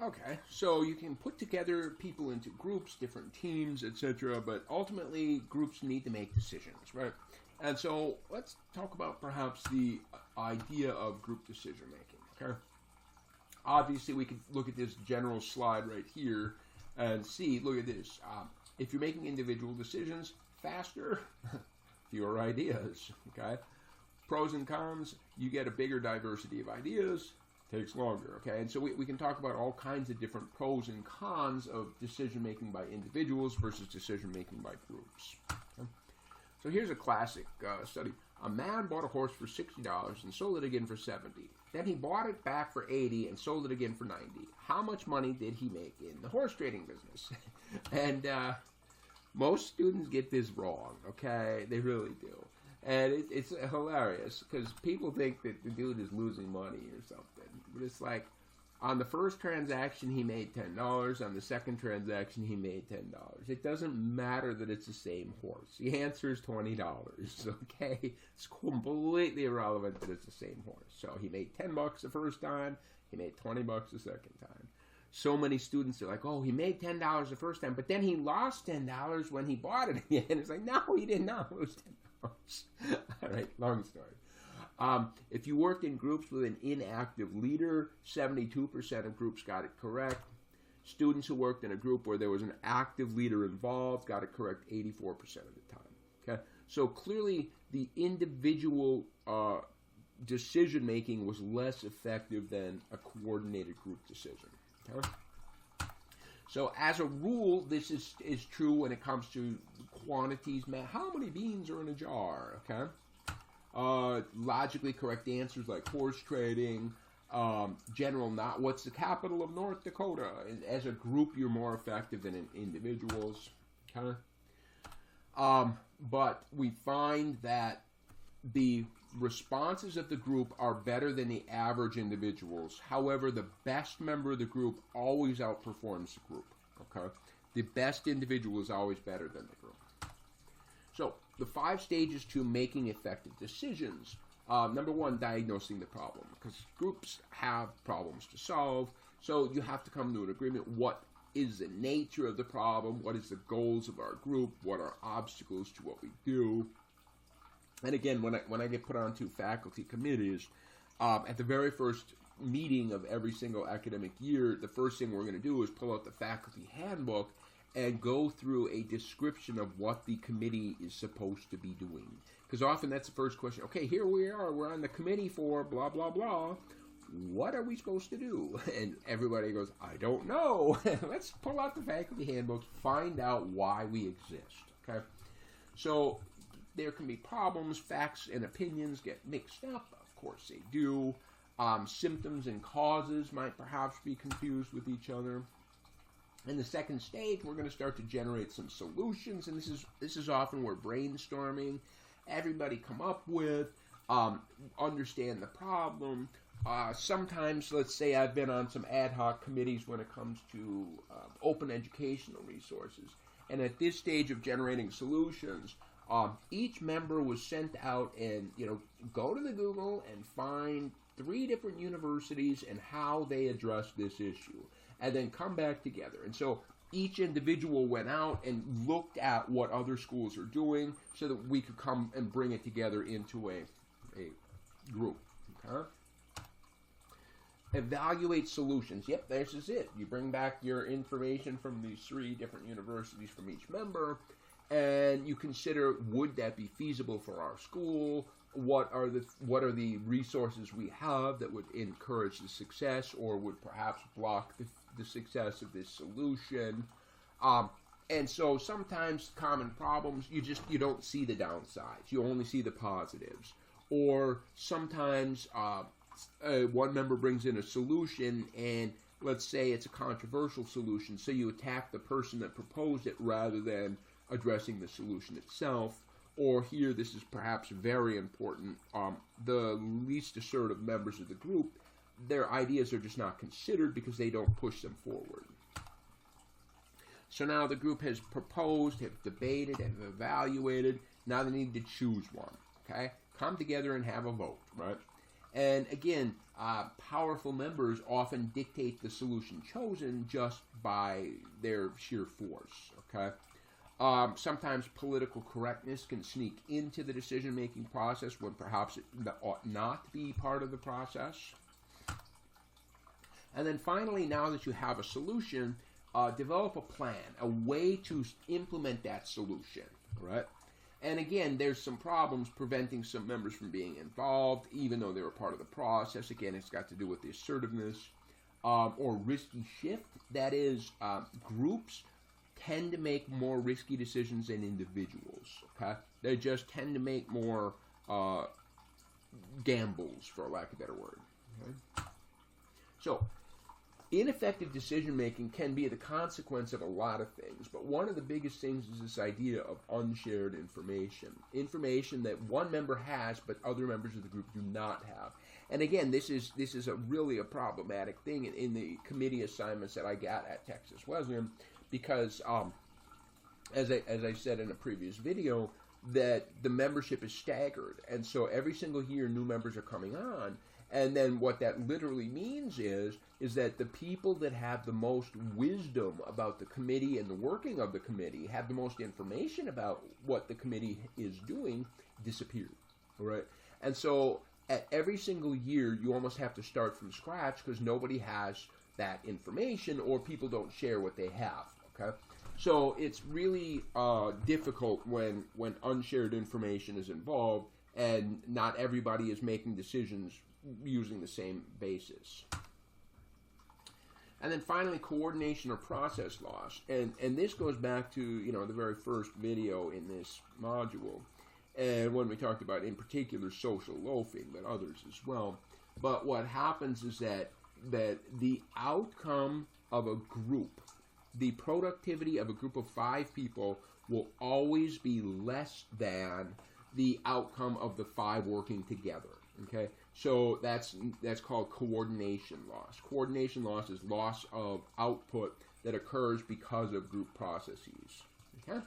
Okay, so you can put together people into groups, different teams, etc., but ultimately groups need to make decisions, right? And so let's talk about perhaps the idea of group decision making, okay? Obviously, we can look at this general slide right here and see, look at this. If you're making individual decisions, faster, fewer ideas, okay? Pros and cons, you get a bigger diversity of ideas, takes longer, okay? And so we can talk about all kinds of different pros and cons of decision-making by individuals versus decision-making by groups. Okay? So here's a classic study. A man bought a horse for $60 and sold it again for $70. Then he bought it back for $80 and sold it again for $90. How much money did he make in the horse trading business? And most students get this wrong, okay? They really do. And it's hilarious because people think that the dude is losing money or something. But it's like, on the first transaction, he made $10. On the second transaction, he made $10. It doesn't matter that it's the same horse. The answer is $20, okay? It's completely irrelevant that it's the same horse. So he made $10 the first time. He made $20 the second time. So many students are like, oh, he made $10 the first time, but then he lost $10 when he bought it again. It's like, no, he did not lose $10. All right, long story. If you worked in groups with an inactive leader, 72% of groups got it correct. Students who worked in a group where there was an active leader involved got it correct 84% of the time. Okay, so clearly the individual decision-making was less effective than a coordinated group decision. Okay? So as a rule, this is true when it comes to quantities. How many beans are in a jar? Okay. Logically correct answers like horse trading, general not what's the capital of North Dakota. And as a group, you're more effective than in individuals. Okay. But we find that the responses of the group are better than the average individuals. However, the best member of the group always outperforms the group. Okay, the best individual is always better than the group. So the 5 stages to making effective decisions. Number 1, diagnosing the problem, because groups have problems to solve. So you have to come to an agreement. What is the nature of the problem? What is the goals of our group? What are obstacles to what we do? And again, when I get put onto faculty committees, at the very first meeting of every single academic year, the first thing we're going to do is pull out the faculty handbook and go through a description of what the committee is supposed to be doing. Because often that's the first question. Okay, here we are. We're on the committee for blah, blah, blah. What are we supposed to do? And everybody goes, I don't know. Let's pull out the faculty handbooks, find out why we exist. Okay, so there can be problems. Facts and opinions get mixed up. Of course they do. Symptoms and causes might perhaps be confused with each other. In the second stage, we're going to start to generate some solutions, and this is often where brainstorming, everybody come up with, understand the problem. Sometimes, let's say I've been on some ad hoc committees when it comes to open educational resources, and at this stage of generating solutions, each member was sent out and, go to the Google and find 3 different universities and how they address this issue, and then come back together. And so each individual went out and looked at what other schools are doing so that we could come and bring it together into a group. Okay? Evaluate solutions. Yep, this is it. You bring back your information from these 3 different universities from each member, and you consider, would that be feasible for our school? What are the resources we have that would encourage the success or would perhaps block the success of this solution? And so sometimes common problems, you don't see the downsides. You only see the positives. Or sometimes one member brings in a solution, and let's say it's a controversial solution, so you attack the person that proposed it rather than addressing the solution itself. Or here, this is perhaps very important, the least assertive members of the group, their ideas are just not considered because they don't push them forward. So now the group has proposed, have debated, have evaluated. Now they need to choose one, okay? Come together and have a vote, right? And again, powerful members often dictate the solution chosen just by their sheer force. Okay. Sometimes political correctness can sneak into the decision-making process when perhaps it ought not be part of the process. And then finally, now that you have a solution, develop a plan, a way to implement that solution, right? And again, there's some problems preventing some members from being involved, even though they were part of the process. Again, it's got to do with the assertiveness or risky shift. That is, groups tend to make more risky decisions than individuals, okay? They just tend to make more gambles, for lack of a better word. Okay? So, ineffective decision-making can be the consequence of a lot of things, but one of the biggest things is this idea of unshared information. Information that one member has, but other members of the group do not have. And again, this is really a problematic thing in the committee assignments that I got at Texas Wesleyan, because, as I said in a previous video, that the membership is staggered, and so every single year new members are coming on. And then what that literally means is that the people that have the most wisdom about the committee and the working of the committee, have the most information about what the committee is doing, disappear. All right? And so at every single year, you almost have to start from scratch because nobody has that information or people don't share what they have. Okay? So it's really difficult when unshared information is involved and not everybody is making decisions using the same basis. And then finally, coordination or process loss. And this goes back to, the very first video in this module, and when we talked about, in particular, social loafing, but others as well. But what happens is that the outcome of a group, the productivity of a group of 5 people will always be less than the outcome of the 5 working together. Okay, so that's called coordination loss. Coordination loss is loss of output that occurs because of group processes. Okay.